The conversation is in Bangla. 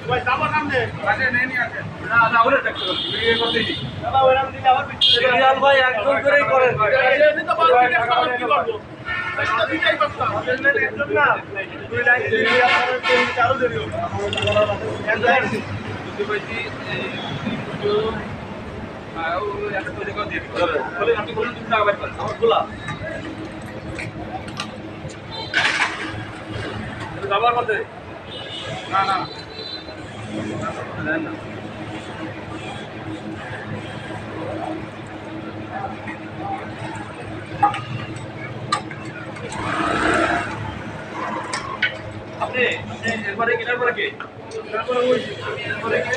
ভাই যাবো সামনে আরে নেই নি আছে না না ওরে দেখতে ভিডিও করতে দিই বাবা ওরাম দিলে আবার রিয়াল ভাই একদম করেই করেন আমি তো বাল থেকে সালাম কি করব আমি তো দিতেই পারতাম একদম না দুই লাইন দিয়ে আপনারা তিন চারও দেরিও একদম দুই ভাইজি তো আও একটা তো দেখো দিয়ে বলে আপনি বলেন তুমি টাকা বাইর করেন আমার খোলা যাবার মধ্যে না না না আপনি এরপরে কিনার পরে কে তারপরে ওই এরপরে কে